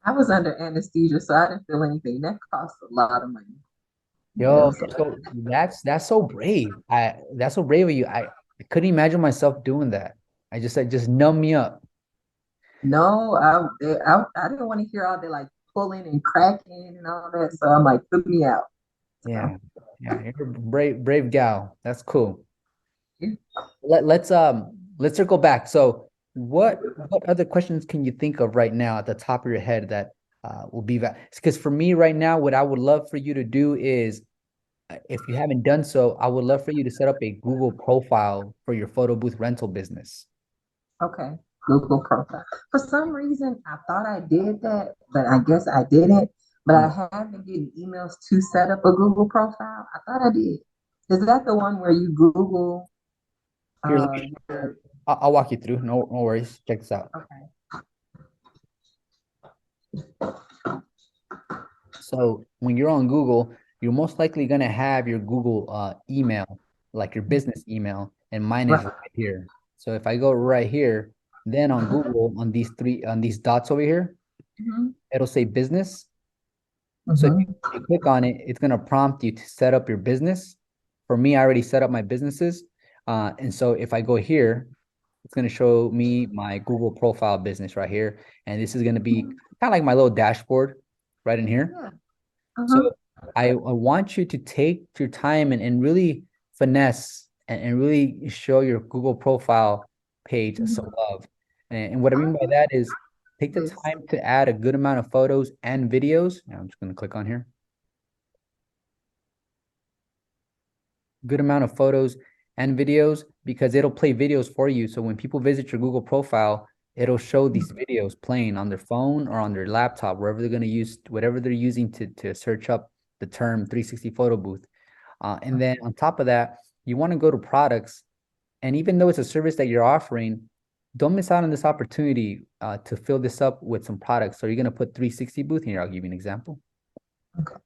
I was under anesthesia, so I didn't feel anything. That cost a lot of money. Yeah, Yo, so so that's so brave. That's so brave of you. I couldn't imagine myself doing that. I just said, just numb me up. no, I didn't want to hear all the like pulling and cracking and all that. So I'm like, put me out. So Yeah, yeah, you're a brave gal. That's cool. yeah. Let's circle back. So what other questions can you think of right now at the top of your head that will be that? Because for me right now, what I would love for you to do is, if you haven't done so, I would love for you to set up a Google profile for your photo booth rental business. Okay. Google profile. For some reason, I thought I did that, but I guess I didn't. But Mm. I have been getting emails to set up a Google profile. I thought I did. Is that the one where you Google Here, let your I'll walk you through. No worries. Check this out. okay. So when you're on Google, you're most likely going to have your Google email, like your business email, and mine is Right. right here. So if I go right here, then on Google, on these dots over here, Mm-hmm. it'll say business. So Mm-hmm. if you click on it, it's going to prompt you to set up your business. For me, I already set up my businesses. And so if I go here, it's going to show me my Google profile business right here. And this is going to be kind of like my little dashboard right in here. Yeah. So Uh-huh. I want you to take your time and really finesse and really show your Google profile page some Mhm. love. And what I I mean by like that is take the this. time to add a good amount of photos and videos. Now I'm just going to click on here. Good amount of photos and videos because it'll play videos for you. So when people visit your Google profile, it'll show these videos playing on their phone or on their laptop, wherever they're going to use whatever they're using to search up the term 360 photo booth. And then on top of that, you want to go to products. And even though it's a service that you're offering, don't miss out on this opportunity to fill this up with some products. So you're going to put 360 booth here. I'll give you an example. Okay.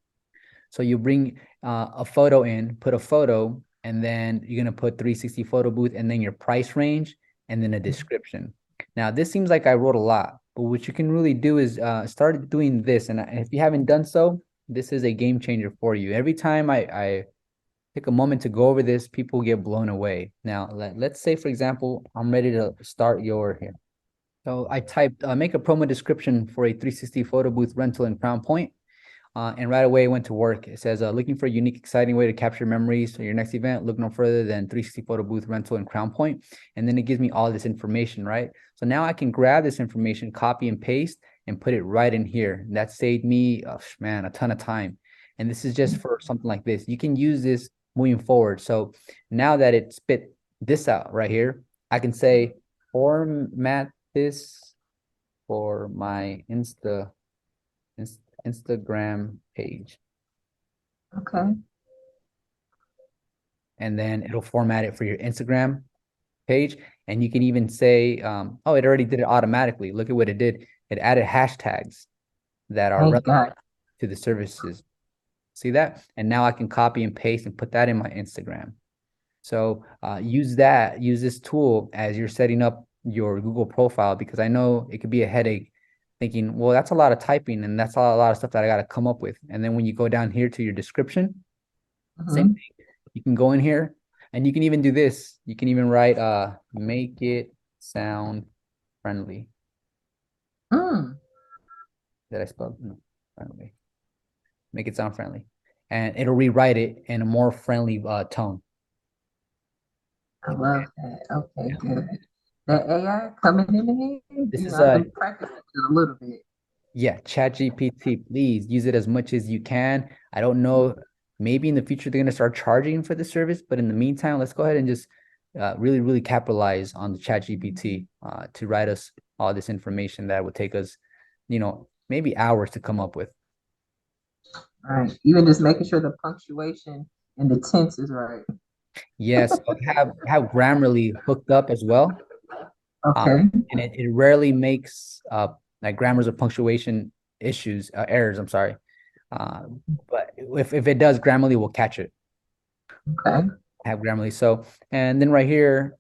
So you bring a photo in, put a photo, and then you're gonna put 360 photo booth, and then your price range, and then a description. Now this seems like I wrote a lot, but what you can really do is start doing this. And if you haven't done so, this is a game changer for you. Every time I take a moment to go over this, people get blown away. Now let's say, for example, I'm ready to start your here. So I typed make a promo description for a 360 photo booth rental in Crown Point. And right away, I went to work. It says, looking for a unique, exciting way to capture memories for your next event, look no further than 360 photo booth rental in Crown Point. And then it gives me all this information, right? So now I can grab this information, copy and paste, and put it right in here. That saved me, man, a ton of time. And this is just for something like this. You can use this moving forward. So now that it spit this out right here, I can say, format this for my Instagram page. Okay. And then it'll format it for your Instagram page. And you can even say, oh, it already did it automatically. Look at what it did. It added hashtags that are Thank relevant God. to the services. See that? And now I can copy and paste and put that in my Instagram. So use this tool as you're setting up your Google profile, because I know it could be a headache thinking, well, that's a lot of typing and that's a lot of stuff that I got to come up with. And then when you go down here to your description, same Mm-hmm. thing. You can go in here and you can even do this. You can even write make it sound friendly. Mm, Did I spell? No, friendly. Make it sound friendly. And it'll rewrite it in a more friendly tone. I love that. Okay, good. That AI coming in handy. This is I've been practicing it a little bit. yeah, ChatGPT, please use it as much as you can. I don't know, maybe in the future they're gonna start charging for the service, but in the meantime, let's go ahead and just really, really capitalize on the ChatGPT to write us all this information that would take us, maybe hours to come up with. Right. Even just making sure the punctuation and the tense is right. Yes, have Grammarly hooked up as well. Um, Okay. and it rarely makes like grammars or punctuation issues, errors, I'm sorry. Uh, but if it does, Grammarly will catch it. Okay. Have Grammarly. So, and then right here,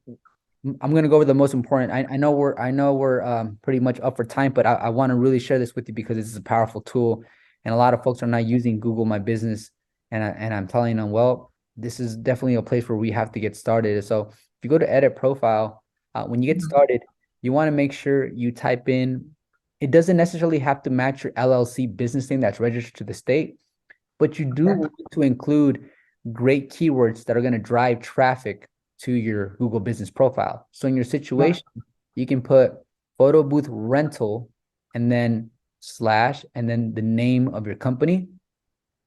I'm going to go over the most important. I know we're pretty much up for time, but I want to really share this with you because this is a powerful tool, and a lot of folks are not using Google My Business, and I'm telling them, well, this is definitely a place where we have to get started. So if you go to edit profile, when you get started, you want to make sure you type in. It doesn't necessarily have to match your LLC business name that's registered to the state, but you do Okay. want to include great keywords that are going to drive traffic to your Google business profile. So in your Yeah. situation, you can put photo booth rental and then slash and then the name of your company,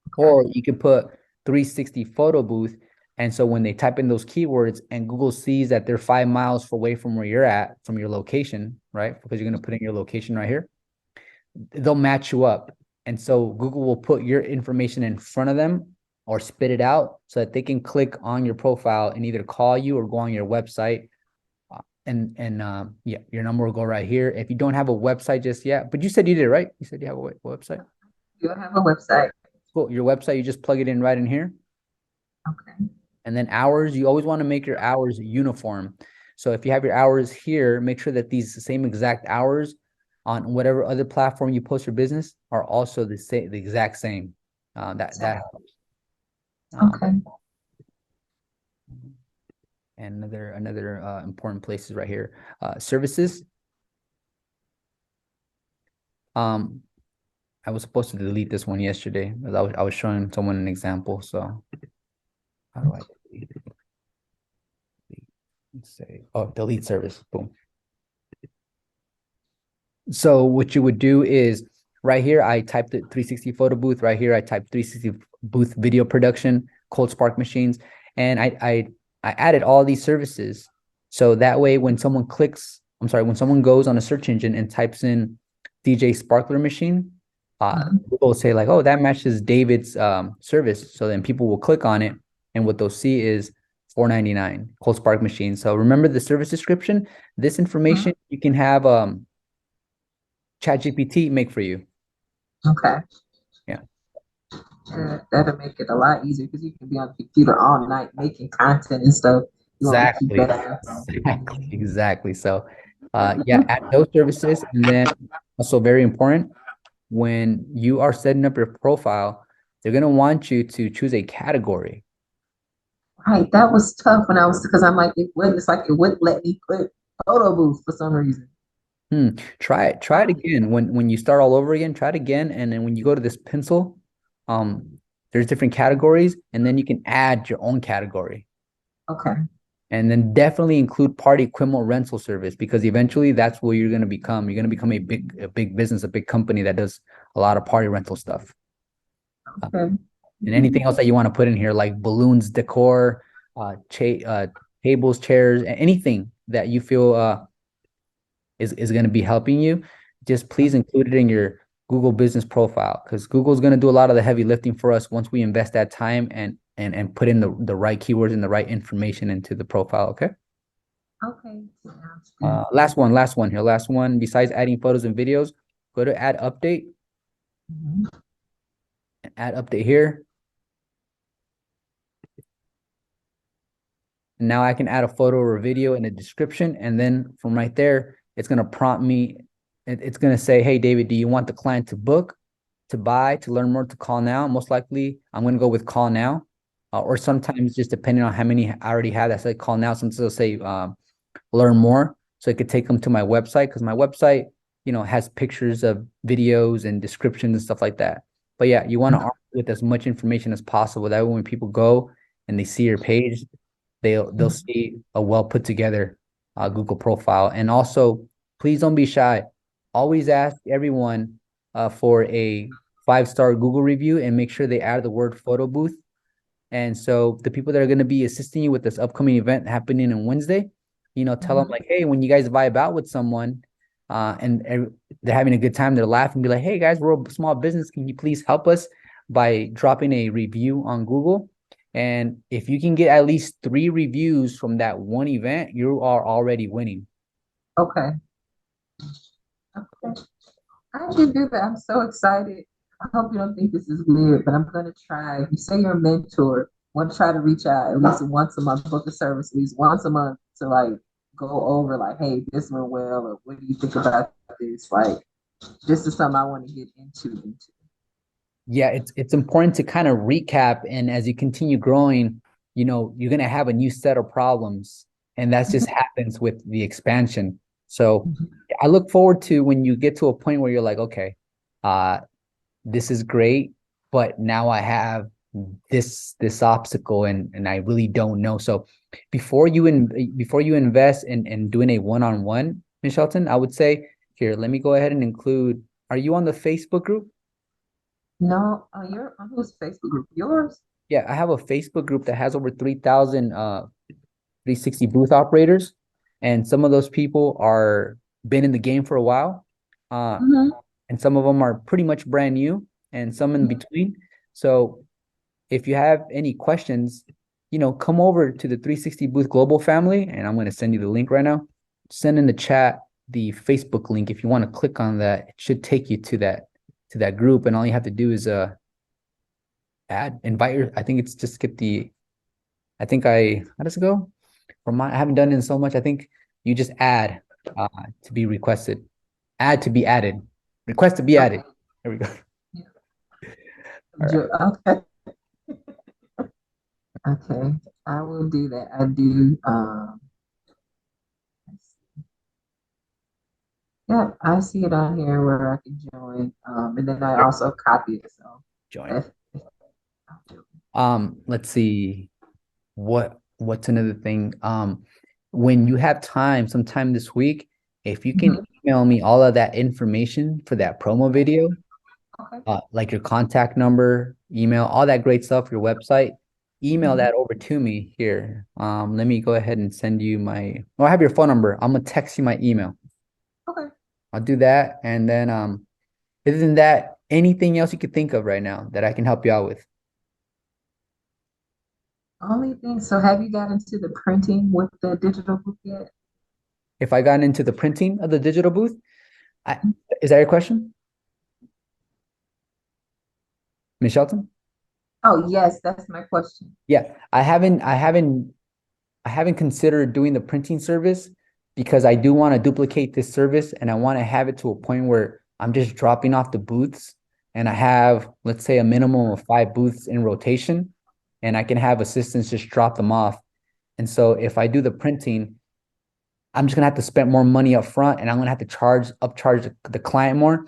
Okay. or you can put 360 photo booth. And so when they type in those keywords and Google sees that they're 5 miles away from where you're at, from your location, right? Because you're going to put in your location right here, they'll match you up. And so Google will put your information in front of them or spit it out so that they can click on your profile and either call you or go on your website. And yeah, your number will go right here. If you don't have a website just yet, but you said you did, right? You said you have a website. You have a website. Cool. Your website, you just plug it in right in here. Okay. And then hours, you always want to make your hours uniform. So if you have your hours here, make sure that these same exact hours on whatever other platform you post your business are also the exact same. That helps. Um, Okay. and another important place is right here. Services. Um, I was supposed to delete this one yesterday, but I was showing someone an example. So how do I delete it? Let's say, oh, delete service. Boom. So what you would do is right here, I typed the 360 photo booth. Right here, I typed 360 booth video production, cold spark machines, and I added all these services. So that way, when someone when someone goes on a search engine and types in DJ Sparkler machine, Mhm. Google will say like, oh, that matches David's service. So then people will click on it, and what they'll see is $4.99 cold spark machine. So remember the service description. This Mhm. information you can have ChatGPT make for you. Okay. Yeah, That'll make it a lot easier because you can be on the computer all night making content and stuff. You want to keep exactly. that. Exactly. So, yeah, add those services. And then also very important, when you are setting up your profile, they're going to want you to choose a category. Right. That was tough when I was because I'm like it wouldn't. It's like it wouldn't let me put photo booth for some reason. Hmm. Try it again. When you start all over again, try it again. And then when you go to this pencil, there's different categories, and then you can add your own category. Okay. And then definitely include party equipment rental service because eventually that's what you're going to become. You're going to become a big business, a big company that does a lot of party rental stuff. Okay. And anything else that you want to put in here, like balloons, decor, tables, chairs, anything that you feel is going to be helping you, just please include it in your Google business profile because Google's going to do a lot of the heavy lifting for us once we invest that time and put in the right keywords and the right information into the profile. Okay. Okay. Sounds good. Last one here. Last one. Besides adding photos and videos, go to add update. Mhm. Add update here. And now I can add a photo or a video in a description. And then from right there, it's going to prompt me. It's going to say, hey, David, do you want the client to book, to buy, to learn more, to call now? Most likely, I'm going to go with call now. Or sometimes just depending on how many I already have, that say call now. Sometimes they'll say learn more. so it could take them to my website, because my website, has pictures of videos and descriptions and stuff like that. But yeah, you want to arm with as much information as possible. That way when people go and they see your page, they'll see a well put together Google profile. And also, please don't be shy. Always ask everyone for a 5-star Google review, and make sure they add the word photo booth. And so the people that are going to be assisting you with this upcoming event happening on Wednesday, tell them like, hey, when you guys vibe out with someone, and they're having a good time, they're laughing, be like, hey guys, we're a small business. Can you please help us by dropping a review on Google? And if you can get at least 3 reviews from that one event, you are already winning. Okay. Okay. I can do that. I'm so excited. I hope you don't think this is weird, but I'm gonna try. You say you're a mentor. Want to try to reach out at least once a month, book a service at least once a month to like go over like, hey, this went well, or what do you think about this? Like, this is something I want to get into. Yeah, it's important to kind of recap, and as you continue growing, you're gonna have a new set of problems, and that just happens with the expansion. So I look forward to when you get to a point where you're like, okay, uh, this is great, but now I have this obstacle, and I really don't know. So before you invest in doing a one-on-one, Ms. Shelton, I would say, here, let me go ahead and include. Are you on the Facebook group? No, you're on whose Facebook group? Yours? Yeah, I have a Facebook group that has over 3,000 360 booth operators, and some of those people are been in the game for a while, uh, Mm-hmm. and some of them are pretty much brand new, and some in between. So if you have any questions, come over to the 360 Booth Global family, and I'm going to send you the link right now. Send in the chat the Facebook link. If you want to click on that, it should take you to that group, and all you have to do is invite your. I think it's just get the. I think how does it go? I haven't done it in so much. I think you just add to be requested, add to be added, request to be added. There we go. All right. Okay. Okay. I will do that. I do. Yeah, I see it on here where I can join. And then I also copy it. So Join. that's, Let's see. What's another thing? When you have time, sometime this week, if you can Mhm. email me all of that information for that promo video, Okay. like your contact number, email, all that great stuff, your website, email Mhm. that over to me here. Let me go ahead and send you I have your phone number. I'm gonna text you my email. Okay. I'll do that. And then other than that, anything else you could think of right now that I can help you out with? Only thing. So have you got into the printing with the digital book yet? If I got into the printing of the digital booth, I, is that your question, Ms. Shelton? Oh, yes, that's my question. Yeah, I haven't considered doing the printing service, because I do want to duplicate this service, and I want to have it to a point where I'm just dropping off the booths, and I have, let's say, a minimum of 5 booths in rotation, and I can have assistants just drop them off. And so if I do the printing, I'm just gonna have to spend more money up front, and I'm gonna have to upcharge the client more.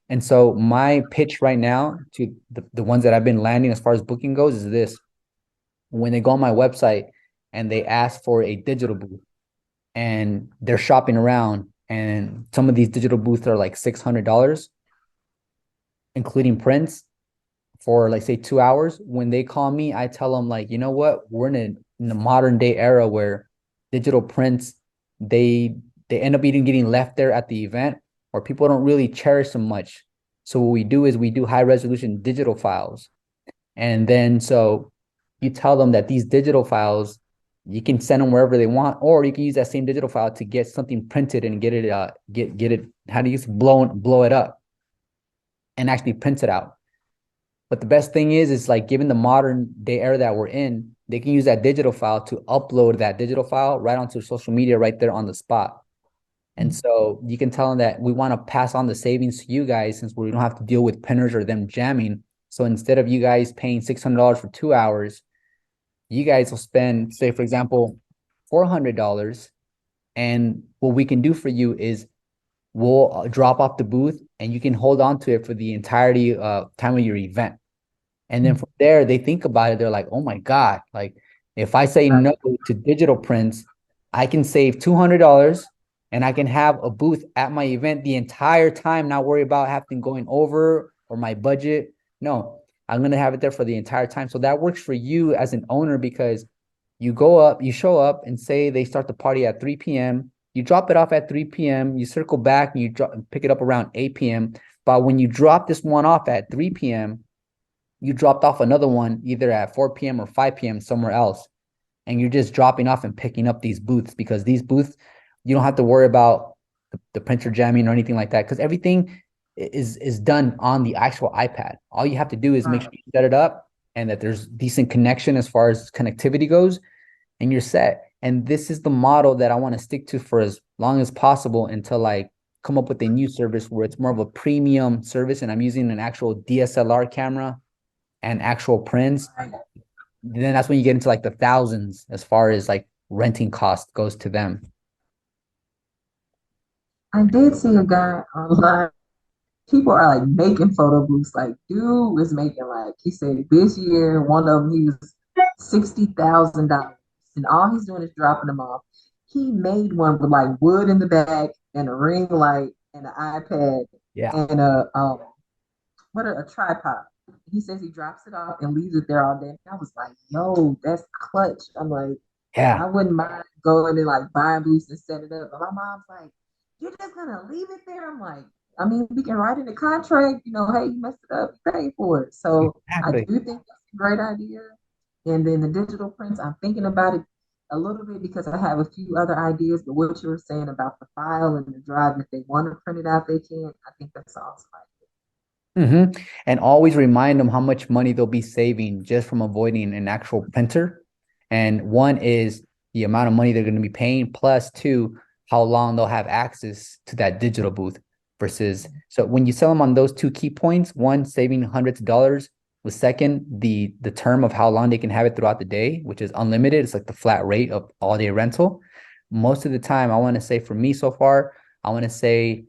And so my pitch right now to the ones that I've been landing as far as booking goes is this: when they go on my website and they ask for a digital booth, and they're shopping around, and some of these digital booths are like $600, including prints, for like say 2 hours. When they call me, I tell them like, you know what, we're in a modern day era where digital prints, they they end up even getting left there at the event, or people don't really cherish them much. So what we do is we do high resolution digital files, and then so you tell them that these digital files, you can send them wherever they want, or you can use that same digital file to get something printed and get it get it, how do you blow it up and actually print it out. But the best thing is like, given the modern day era that we're in, they can use that digital file to upload that digital file right onto social media right there on the spot. And so you can tell them that we want to pass on the savings to you guys, since we don't have to deal with printers or them jamming. So instead of you guys paying $600 for 2 hours, you guys will spend, say, for example, $400, And what we can do for you is we'll drop off the booth and you can hold on to it for the entirety time of your event. And then from there, they think about it. They're like, oh my God, like if I say no to digital prints, I can save $200 and I can have a booth at my event the entire time, not worry about having going over or my budget. No, I'm going to have it there for the entire time. So that works for you as an owner because you go up, you show up and say they start the party at 3 p.m. You drop it off at 3 p.m. You circle back and you pick it up around 8 p.m. But when you drop this one off at 3 p.m., you dropped off another one either at 4 p.m. or 5 p.m. somewhere else. And you're just dropping off and picking up these booths because these booths, you don't have to worry about the printer jamming or anything like that because everything is done on the actual iPad. All you have to do is make sure you set it up and that there's decent connection as far as connectivity goes, and you're set. And this is the model that I want to stick to for as long as possible until I come up with a new service where it's more of a premium service and I'm using an actual DSLR camera and actual prints. Then that's when you get into like the thousands as far as like renting cost goes to them. I did see a guy online. People are like making photo booths. Like, dude was making like he said this year, one of them he was $60,000, and all he's doing is dropping them off. He made one with like wood in the back and a ring light and an iPad Yeah. and a tripod. He says he drops it off and leaves it there all day. And I was like, yo, that's clutch. I'm like, I Yeah. wouldn't mind going and like buying booths and set it up. But my mom's like, you're just gonna leave it there? I'm like, I mean, we can write in the contract, hey, you messed it up, you pay for it. So I do Exactly. think that's a great idea. And then the digital prints, I'm thinking about it a little bit because I have a few other ideas. But what you were saying about the file and the drive, if they want to print it out, they can. I think that's awesome. And always remind them how much money they'll be saving just from avoiding an actual printer. And one is the amount of money they're going to be paying, plus two, how long they'll have access to that digital booth versus. So when you sell them on those two key points, one, saving hundreds of dollars, the second, the term of how long they can have it throughout the day, which is unlimited. It's like the flat rate of all day rental. Most of the time, I want to say for me so far, I want to say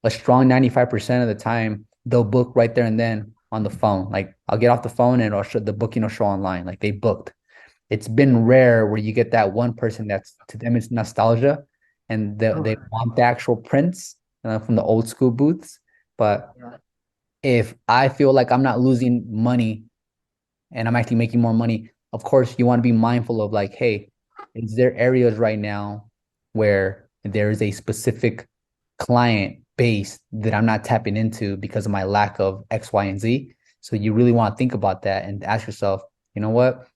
a strong 95% of the time they'll book right there and then on the phone. Like I'll get off the phone and I'll show the booking will show online. Like they booked. It's been rare where you get that one person that's to them it's nostalgia and they want the actual prints from the old school booths. But if I feel like I'm not losing money and I'm actually making more money, of course you want to be mindful of like, hey, is there areas right now where there is a specific client base that I'm not tapping into because of my lack of X, Y, and Z? So you really want to think about that and ask yourself, you know what?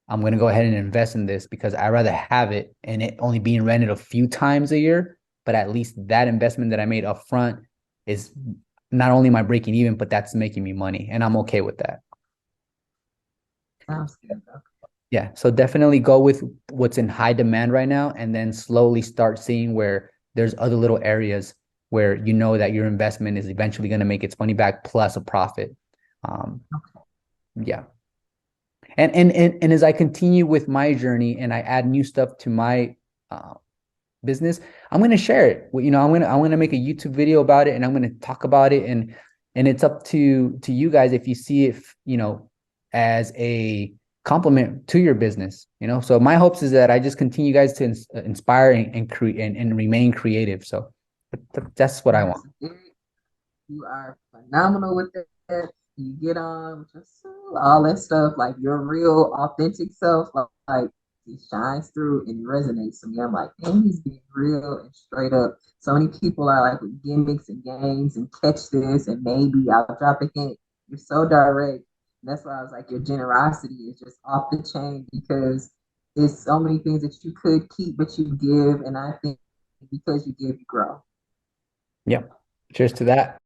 I'm going to go ahead and invest in this because I'd rather have it and it only being rented a few times a year, but at least that investment that I made up front is not only am I breaking even, but that's making me money. And I'm okay with that. Sounds good. Yeah. So definitely go with what's in high demand right now and then slowly start seeing where there's other little areas where you know that your investment is eventually going to make its money back plus a profit. Um, yeah. And as I continue with my journey and I add new stuff to my business, I'm going to share it. I'm going to make a YouTube video about it and I'm going to talk about it and it's up to you guys if you see it, as a compliment to your business. So my hopes is that I just continue guys to inspire and create and remain creative. So that's what I want. You are phenomenal with that. You get on just all that stuff, like your real authentic self, like it shines through and it resonates to me. I'm like, man, he's being real and straight up. So many people are like with gimmicks and games and catch this and maybe I'll drop a hint. You're so direct. And that's why I was like, your generosity is just off the chain because it's so many things that you could keep, but you give. And I think because you give, you grow. Yep. Cheers to that.